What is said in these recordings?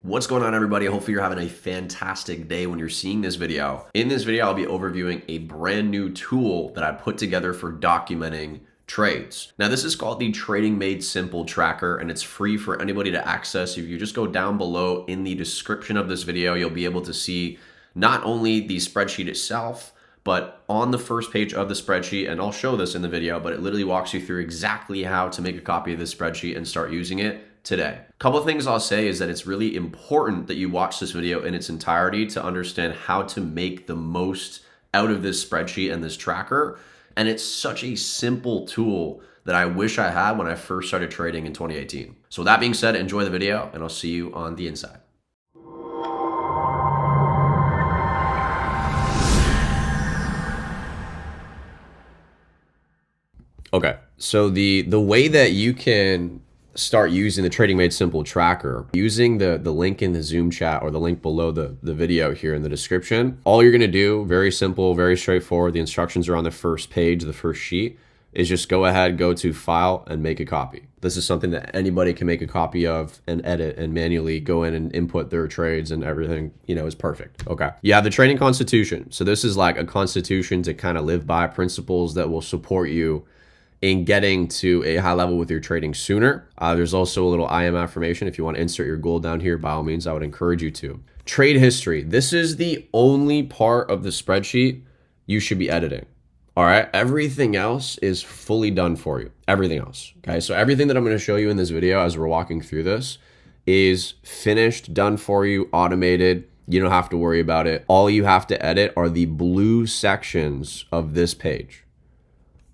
What's going on, everybody? Hopefully you're having a fantastic day when you're seeing this video. In this video, I'll be overviewing a brand new tool that I put together for documenting trades. Now, this is called the Trading Made Simple Tracker, and it's free for anybody to access. If you just go down below in the description of this video, you'll be able to see not only the spreadsheet itself, but on the first page of the spreadsheet, and I'll show this in the video, but it literally walks you through exactly how to make a copy of this spreadsheet and start using it today. A couple of things I'll say is that it's really important that you watch this video in its entirety to understand how to make the most out of this spreadsheet and this tracker. And it's such a simple tool that I wish I had when I first started trading in 2018. So with that being said, enjoy the video and I'll see you on the inside. Okay, so the way that you can start using the Trading Made Simple Tracker, using the link in the Zoom chat or the link below the video here in the description, all you're gonna do, very simple, very straightforward, the instructions are on the first page, the first sheet, is just go ahead, go to File, and make a copy. This is something that anybody can make a copy of and edit and manually go in and input their trades, and everything, is perfect. Okay. You have the Trading Constitution. So this is like a constitution to kind of live by, principles that will support you in getting to a high level with your trading sooner. There's also a little I am affirmation. If you want to insert your goal down here, by all means, I would encourage you to. Trade history. This is the only part of the spreadsheet you should be editing. All right. Everything else is fully done for you. Everything else. Okay. So everything that I'm going to show you in this video as we're walking through this is finished, done for you, automated. You don't have to worry about it. All you have to edit are the blue sections of this page.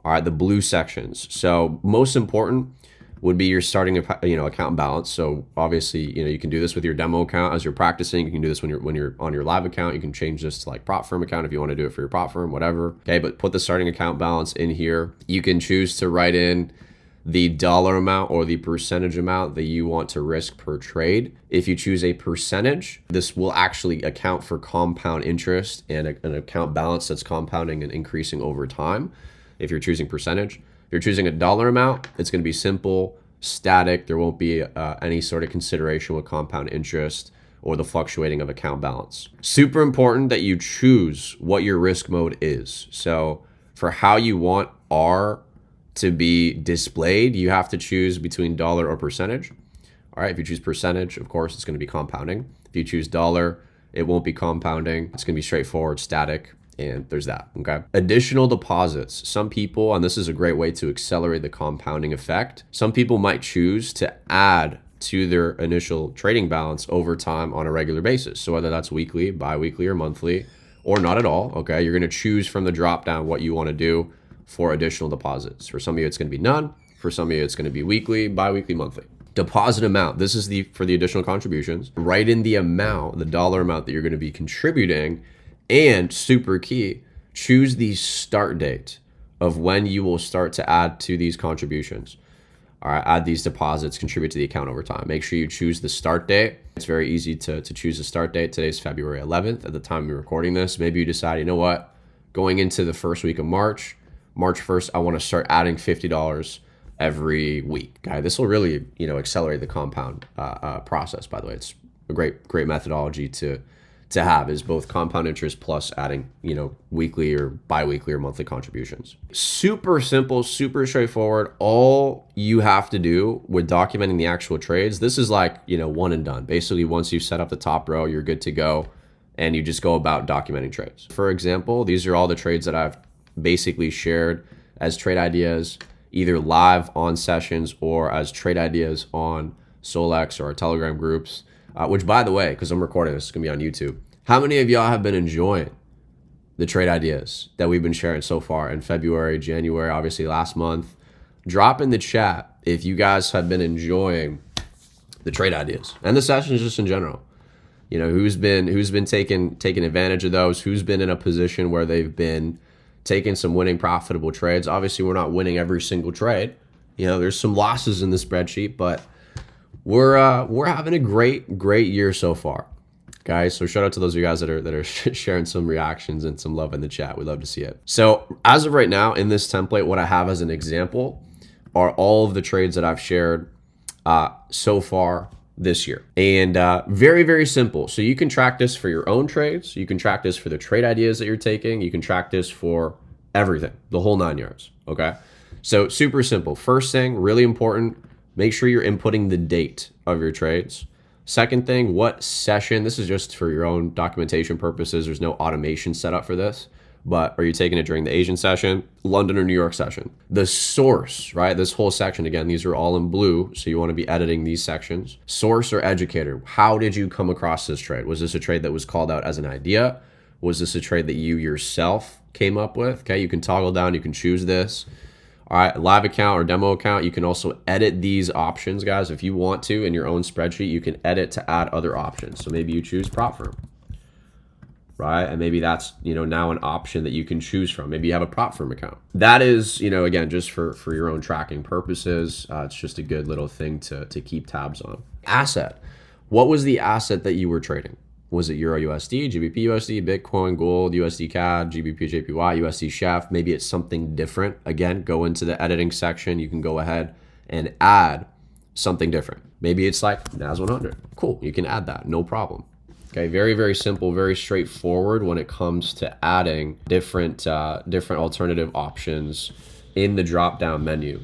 All right, the blue sections. So most important would be your starting account balance. So obviously, you can do this with your demo account as you're practicing. You can do this when you're on your live account. You can change this to like prop firm account if you want to do it for your prop firm, whatever. Okay, but put the starting account balance in here. You can choose to write in the dollar amount or the percentage amount that you want to risk per trade. If you choose a percentage, this will actually account for compound interest and an account balance that's compounding and increasing over time. If you're choosing percentage, if you're choosing a dollar amount, it's going to be simple, static. There won't be any sort of consideration with compound interest or the fluctuating of account balance. Super important that you choose what your risk mode is. So for how you want R to be displayed, you have to choose between dollar or percentage. All right, if you choose percentage, of course, it's going to be compounding. If you choose dollar, it won't be compounding. It's going to be straightforward, static. And there's that, okay? Additional deposits. Some people, and this is a great way to accelerate the compounding effect, some people might choose to add to their initial trading balance over time on a regular basis. So whether that's weekly, bi-weekly, or monthly, or not at all, okay? You're gonna choose from the drop down what you wanna do for additional deposits. For some of you, it's gonna be none. For some of you, it's gonna be weekly, bi-weekly, monthly. Deposit amount. This is for the additional contributions. Write in the amount, the dollar amount that you're gonna be contributing. And super key, choose the start date of when you will start to add to these contributions. All right, add these deposits, contribute to the account over time. Make sure you choose the start date. It's very easy to choose the start date. Today's February 11th at the time we're recording this. Maybe you decide, you know what, going into the first week of March 1st, I want to start adding $50 every week. Okay, this will really, accelerate the compound process, by the way. It's a great methodology to have, is both compound interest plus adding, weekly or bi-weekly or monthly contributions. Super simple, super straightforward. All you have to do with documenting the actual trades, this is like, one and done. Basically, once you set up the top row, you're good to go, and you just go about documenting trades. For example, these are all the trades that I've basically shared as trade ideas, either live on sessions or as trade ideas on Solex or our Telegram groups. Which, by the way, because I'm recording this, it's going to be on YouTube. How many of y'all have been enjoying the trade ideas that we've been sharing so far in February, January, obviously last month? Drop in the chat if you guys have been enjoying the trade ideas and the sessions just in general. Who's been taking advantage of those? Who's been in a position where they've been taking some winning, profitable trades? Obviously, we're not winning every single trade. There's some losses in the spreadsheet, but we're having a great year so far, guys. So shout out to those of you guys that are sharing some reactions and some love in the chat. We love to see it. So as of right now in this template, what I have as an example are all of the trades that I've shared so far this year. And very, very simple. So you can track this for your own trades. You can track this for the trade ideas that you're taking. You can track this for everything, the whole 9 yards. Okay. So super simple. First thing, really important, make sure you're inputting the date of your trades. Second thing, what session, this is just for your own documentation purposes. There's no automation set up for this, but are you taking it during the Asian session, London or New York session? The source, right? This whole section, again, these are all in blue, so you want to be editing these sections. Source or educator, how did you come across this trade? Was this a trade that was called out as an idea? Was this a trade that you yourself came up with? Okay, you can toggle down, you can choose this. All right, live account or demo account, you can also edit these options, guys. If you want to, in your own spreadsheet, you can edit to add other options. So maybe you choose prop firm, right? And maybe that's, now an option that you can choose from. Maybe you have a prop firm account. That is, again, just for your own tracking purposes. It's just a good little thing to keep tabs on. Asset. What was the asset that you were trading? Was it Euro USD, GBP USD, Bitcoin, gold, USD CAD, GBP JPY, USD Chef? Maybe it's something different. Again, go into the editing section. You can go ahead and add something different. Maybe it's like NAS 100. Cool, you can add that, no problem. Okay, very, very simple, very straightforward when it comes to adding different alternative options in the drop-down menu.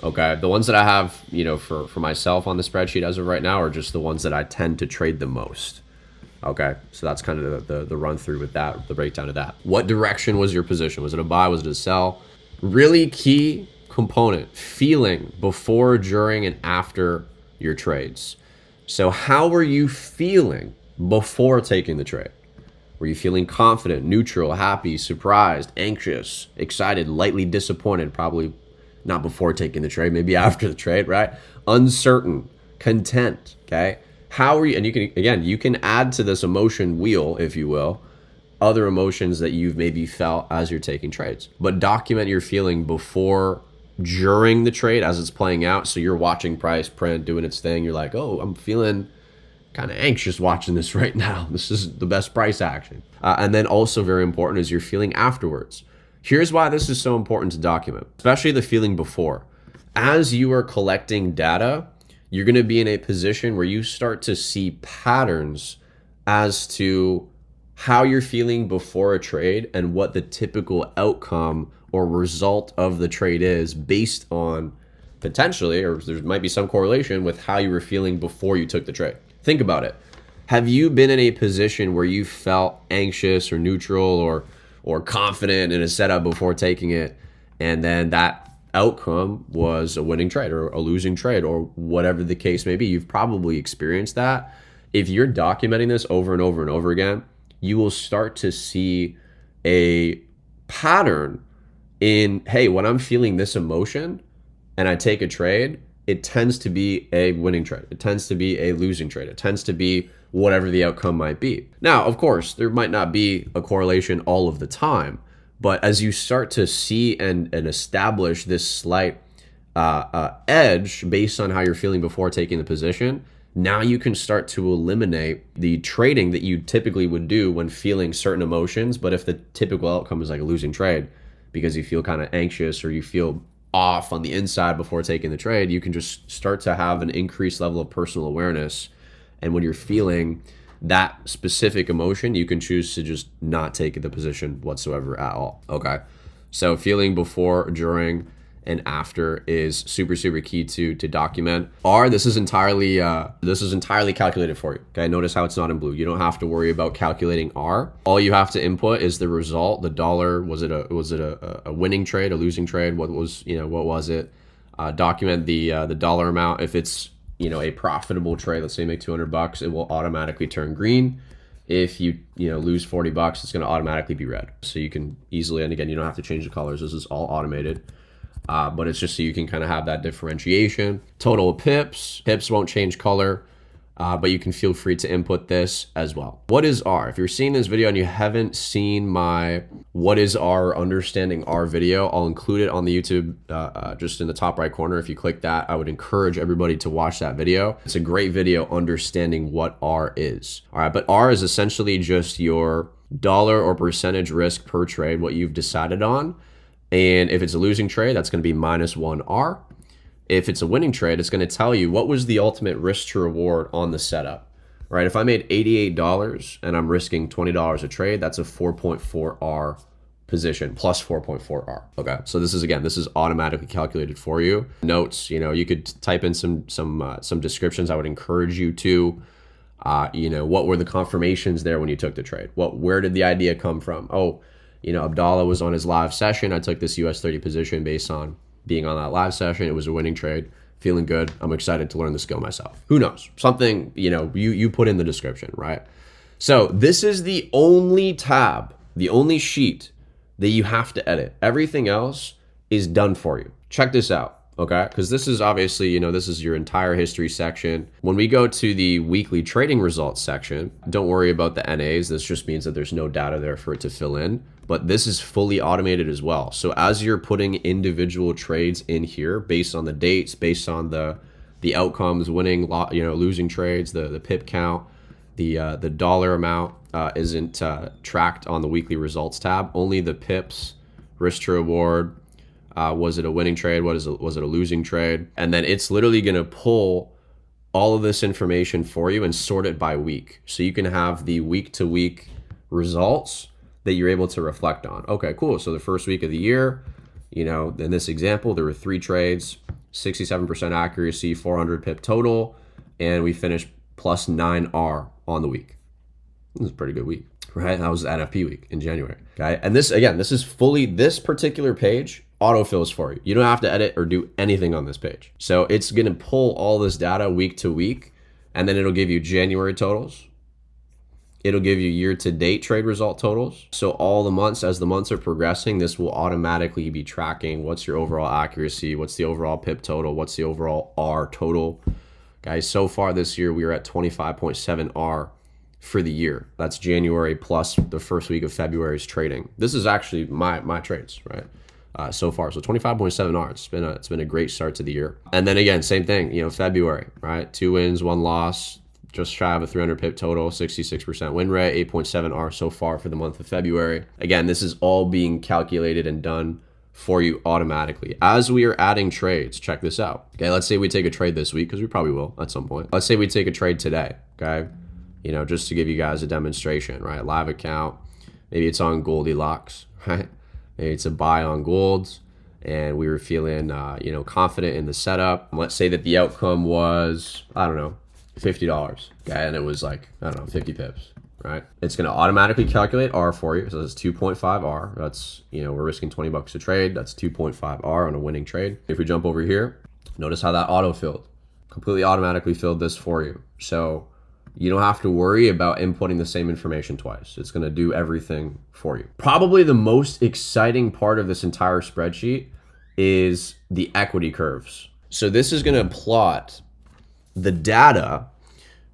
Okay, the ones that I have, for myself on the spreadsheet as of right now are just the ones that I tend to trade the most. Okay, so that's kind of the run through with that, the breakdown of that. What direction was your position? Was it a buy? Was it a sell? Really key component, feeling before, during, and after your trades. So how were you feeling before taking the trade? Were you feeling confident, neutral, happy, surprised, anxious, excited, lightly disappointed? Probably not before taking the trade, maybe after the trade, right? Uncertain, content, okay? How are you, and you can add to this emotion wheel, if you will, other emotions that you've maybe felt as you're taking trades. But document your feeling before, during the trade as it's playing out. So you're watching price print doing its thing. You're like, oh, I'm feeling kind of anxious watching this right now. This is the best price action. And then also very important is your feeling afterwards. Here's why this is so important to document, especially the feeling before. As you are collecting data, you're going to be in a position where you start to see patterns as to how you're feeling before a trade and what the typical outcome or result of the trade is based on potentially, or there might be some correlation with how you were feeling before you took the trade. Think about it. Have you been in a position where you felt anxious or neutral or confident in a setup before taking it, and then that outcome was a winning trade or a losing trade or whatever the case may be? You've probably experienced that. If you're documenting this over and over and over again, you will start to see a pattern in, hey, when I'm feeling this emotion and I take a trade, it tends to be a winning trade. It tends to be a losing trade. It tends to be whatever the outcome might be. Now, of course, there might not be a correlation all of the time, but as you start to see and establish this slight edge based on how you're feeling before taking the position, now you can start to eliminate the trading that you typically would do when feeling certain emotions. But if the typical outcome is like a losing trade because you feel kind of anxious or you feel off on the inside before taking the trade, you can just start to have an increased level of personal awareness. And when you're feeling that specific emotion, you can choose to just not take the position whatsoever at all. Okay, so feeling before, during, and after is super, super key to document. This is entirely calculated for you. Okay, notice how it's not in blue. You don't have to worry about calculating R. All you have to input is the result. The dollar, was it a winning trade, a losing trade? What was it? Document the dollar amount. If it's a profitable trade, let's say you make $200, it will automatically turn green. If you lose $40, it's going to automatically be red. So you can easily, and again, you don't have to change the colors. This is all automated. But it's just so you can kind of have that differentiation. Total pips won't change color, but you can feel free to input this as well. What is R? If you're seeing this video and you haven't seen my what is R, understanding R video, I'll include it on the YouTube just in the top right corner. If you click that, I would encourage everybody to watch that video. It's a great video understanding what R is. All right, but R is essentially just your dollar or percentage risk per trade, what you've decided on. And if it's a losing trade, that's going to be -1 R. if it's a winning trade, it's going to tell you what was the ultimate risk to reward on the setup, right? If I made $88 and I'm risking $20 a trade, that's a 4.4R position plus 4.4R. Okay, so this is automatically calculated for you. Notes, you could type in some descriptions. I would encourage you to, what were the confirmations there when you took the trade? Where did the idea come from? Oh, Abdallah was on his live session. I took this US 30 position based on being on that live session. It was a winning trade. Feeling good. I'm excited to learn the skill myself. Who knows? Something, you put in the description, right? So this is the only tab, the only sheet that you have to edit. Everything else is done for you. Check this out, okay? Because this is obviously, this is your entire history section. When we go to the weekly trading results section, don't worry about the NAs. This just means that there's no data there for it to fill in. But this is fully automated as well. So as you're putting individual trades in here based on the dates, based on the outcomes, winning, losing trades, the pip count, the dollar amount isn't tracked on the weekly results tab. Only the pips, risk to reward, was it a winning trade? Was it a losing trade? And then it's literally going to pull all of this information for you and sort it by week. So you can have the week to week results that you're able to reflect on. Okay, cool. So the first week of the year, in this example, there were 3 trades, 67% accuracy, 400 pip total, and we finished plus 9R on the week. This is a pretty good week, right? That was the NFP week in January. Okay. And this particular page autofills for you. You don't have to edit or do anything on this page. So it's going to pull all this data week to week, and then it'll give you January totals. It'll give you year-to-date trade result totals. So all the months, as the months are progressing, this will automatically be tracking what's your overall accuracy, what's the overall pip total, what's the overall R total. Guys, so far this year, we are at 25.7 R for the year. That's January plus the first week of February's trading. This is actually my trades, right? So far, so 25.7 R. It's been a great start to the year. And then again, same thing. February, right? 2 wins, 1 loss. Just shy of a 300 pip total, 66% win rate, 8.7 R so far for the month of February. Again, this is all being calculated and done for you automatically. As we are adding trades, check this out. Okay, let's say we take a trade this week, because we probably will at some point. Let's say we take a trade today, okay? Just to give you guys a demonstration, right? Live account, maybe it's on Goldilocks, right? Maybe it's a buy on golds, and we were feeling, confident in the setup. Let's say that the outcome was, I don't know, $50, okay, and it was 50 pips, right? It's going to automatically calculate R for you. So it's 2.5 R. That's, we're risking $20 a trade. That's 2.5 R on a winning trade. If we jump over here, notice how that auto-filled. Completely automatically filled this for you. So you don't have to worry about inputting the same information twice. It's going to do everything for you. Probably the most exciting part of this entire spreadsheet is the equity curves. So this is going to plot the data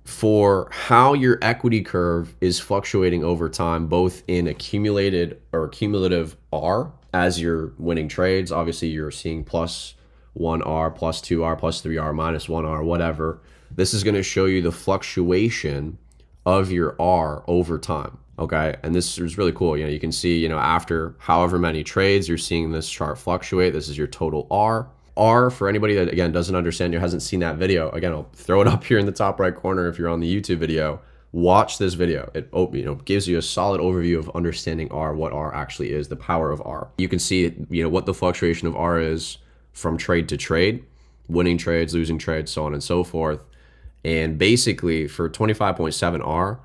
for how your equity curve is fluctuating over time, both in accumulated or cumulative R as you're winning trades. Obviously, you're seeing plus 1R, plus 2R, plus 3R, minus 1R, whatever. This is going to show you the fluctuation of your R over time. Okay, and this is really cool. You can see, after however many trades, you're seeing this chart fluctuate. This is your total R. R, for anybody that, again, doesn't understand or hasn't seen that video, again, I'll throw it up here in the top right corner if you're on the YouTube video. Watch this video. It gives you a solid overview of understanding R, what R actually is, the power of R. You can see, what the fluctuation of R is from trade to trade, winning trades, losing trades, so on and so forth. And basically, for 25.7 R,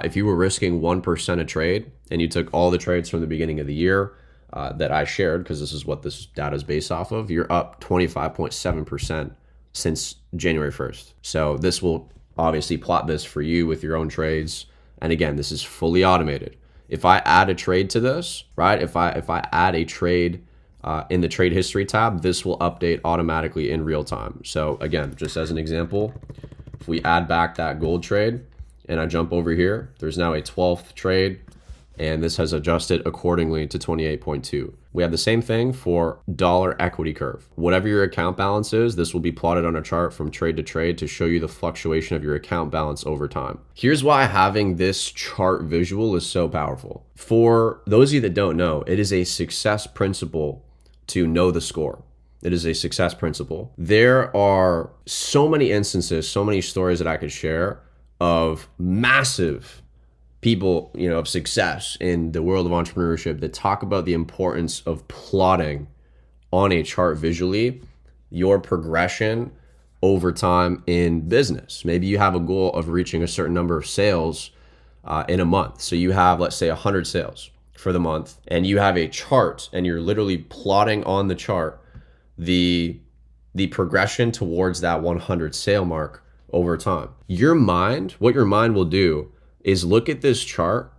if you were risking 1% a trade and you took all the trades from the beginning of the year, that I shared, because this is what this data is based off of, you're up 25.7% since January 1st. So this will obviously plot this for you with your own trades. And again, this is fully automated. If I add a trade to this, right? If I add a trade in the trade history tab, this will update automatically in real time. So again, just as an example, if we add back that gold trade and I jump over here, there's now a 12th trade, and this has adjusted accordingly to 28.2. We have the same thing for dollar equity curve. Whatever your account balance is, this will be plotted on a chart from trade to trade to show you the fluctuation of your account balance over time. Here's why having this chart visual is so powerful. For those of you that don't know, it is a success principle to know the score. It is a success principle. There are so many instances, so many stories that I could share of massive people, of success in the world of entrepreneurship that talk about the importance of plotting on a chart visually your progression over time in business. Maybe you have a goal of reaching a certain number of sales in a month. So you have, let's say, 100 sales for the month, and you have a chart, and you're literally plotting on the chart the progression towards that 100 sale mark over time. What your mind will do is look at this chart,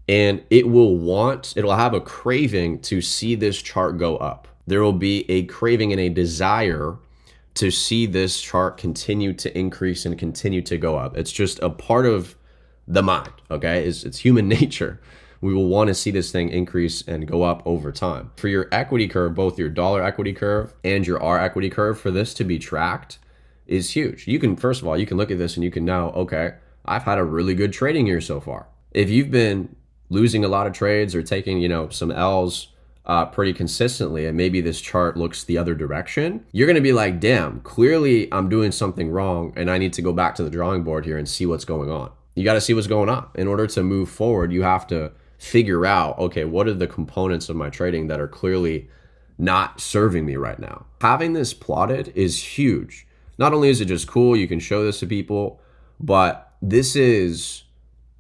and it'll have a craving to see this chart go up. There will be a craving and a desire to see this chart continue to increase and continue to go up. It's just a part of the mind, okay? It's human nature. We will want to see this thing increase and go up over time. For your equity curve, both your dollar equity curve and your R equity curve, for this to be tracked is huge. First of all, you can look at this and you can know, okay, I've had a really good trading year so far. If you've been losing a lot of trades or taking, some L's pretty consistently, and maybe this chart looks the other direction, you're going to be like, damn, clearly I'm doing something wrong and I need to go back to the drawing board here and see what's going on. You got to see what's going on. In order to move forward, you have to figure out, okay, what are the components of my trading that are clearly not serving me right now? Having this plotted is huge. Not only is it just cool, you can show this to people, but this is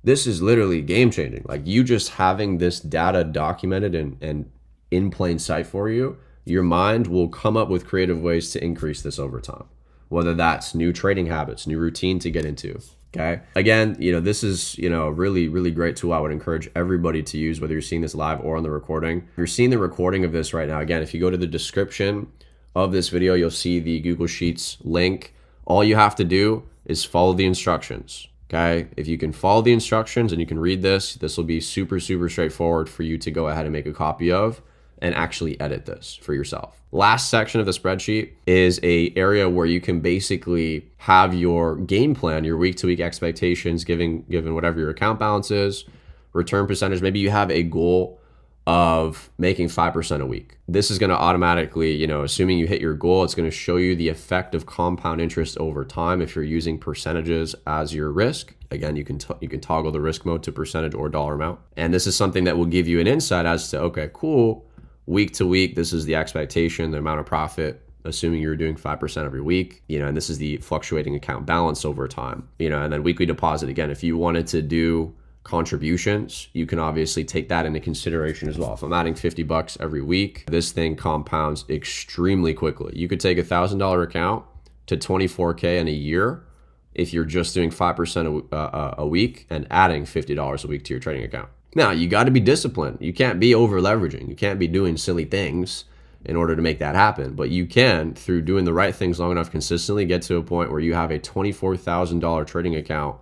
literally game changing. Like, you just having this data documented and in plain sight for you, your mind will come up with creative ways to increase this over time, whether that's new trading habits, new routine to get into. Okay. Again, this is, a really, really great tool I would encourage everybody to use, whether you're seeing this live or on the recording. If you're seeing the recording of this right now, again, if you go to the description of this video, you'll see the Google Sheets link. All you have to do is follow the instructions. Okay. If you can follow the instructions and you can read this will be super, super straightforward for you to go ahead and make a copy of and actually edit this for yourself. Last section of the spreadsheet is a area where you can basically have your game plan, your week-to-week expectations, given whatever your account balance is, return percentage. Maybe you have a goal of making 5% a week. This is going to automatically, assuming you hit your goal, it's going to show you the effect of compound interest over time if you're using percentages as your risk. Again, you can toggle the risk mode to percentage or dollar amount. And this is something that will give you an insight as to, okay, cool, week to week, this is the expectation, the amount of profit, assuming you're doing 5% every week, and this is the fluctuating account balance over time, and then weekly deposit. Again, if you wanted to do contributions, you can obviously take that into consideration as well. If I'm adding $50 every week, this thing compounds extremely quickly. You could take $1,000 account to 24K in a year if you're just doing 5% a week and adding $50 a week to your trading account. Now, you got to be disciplined. You can't be over leveraging. You can't be doing silly things in order to make that happen. But you can, through doing the right things long enough consistently, get to a point where you have a $24,000 trading account,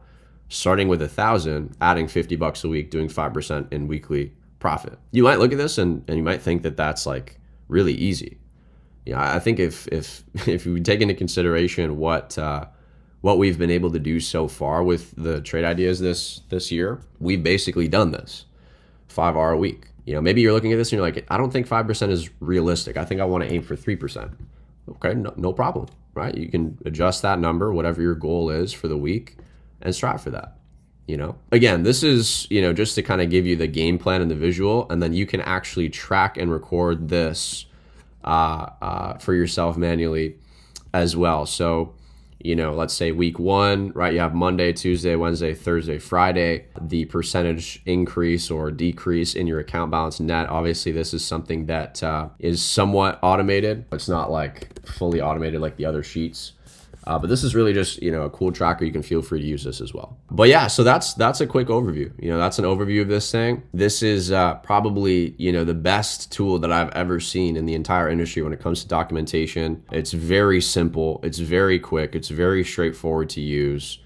starting with $1,000, adding $50 a week, doing 5% in weekly profit. You might look at this and you might think that that's like really easy. I think if we take into consideration what we've been able to do so far with the trade ideas this year, we've basically done this 5 hour a week. Maybe you're looking at this and you're like, I don't think 5% is realistic. I think I want to aim for 3%. Okay, no problem, right? You can adjust that number, whatever your goal is for the week, and strive for that. Again, this is, just to kind of give you the game plan and the visual, and then you can actually track and record this for yourself manually as well. So, let's say week 1, right? You have Monday, Tuesday, Wednesday, Thursday, Friday, the percentage increase or decrease in your account balance net. Obviously, this is something that is somewhat automated. It's not like fully automated like the other sheets. But this is really just, a cool tracker. You can feel free to use this as well. But yeah, so that's a quick overview. That's an overview of this thing. This is probably, the best tool that I've ever seen in the entire industry when it comes to documentation. It's very simple. It's very quick. It's very straightforward to use.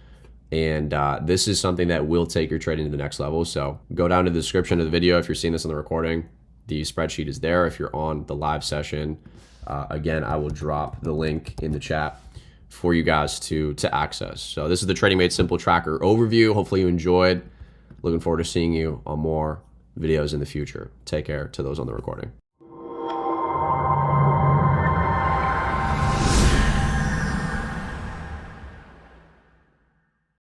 And this is something that will take your trading to the next level. So go down to the description of the video. If you're seeing this on the recording, the spreadsheet is there. If you're on the live session, again, I will drop the link in the chat for you guys to access. So this is the Trading Made Simple Tracker overview. Hopefully you enjoyed. Looking forward to seeing you on more videos in the future. Take care to those on the recording.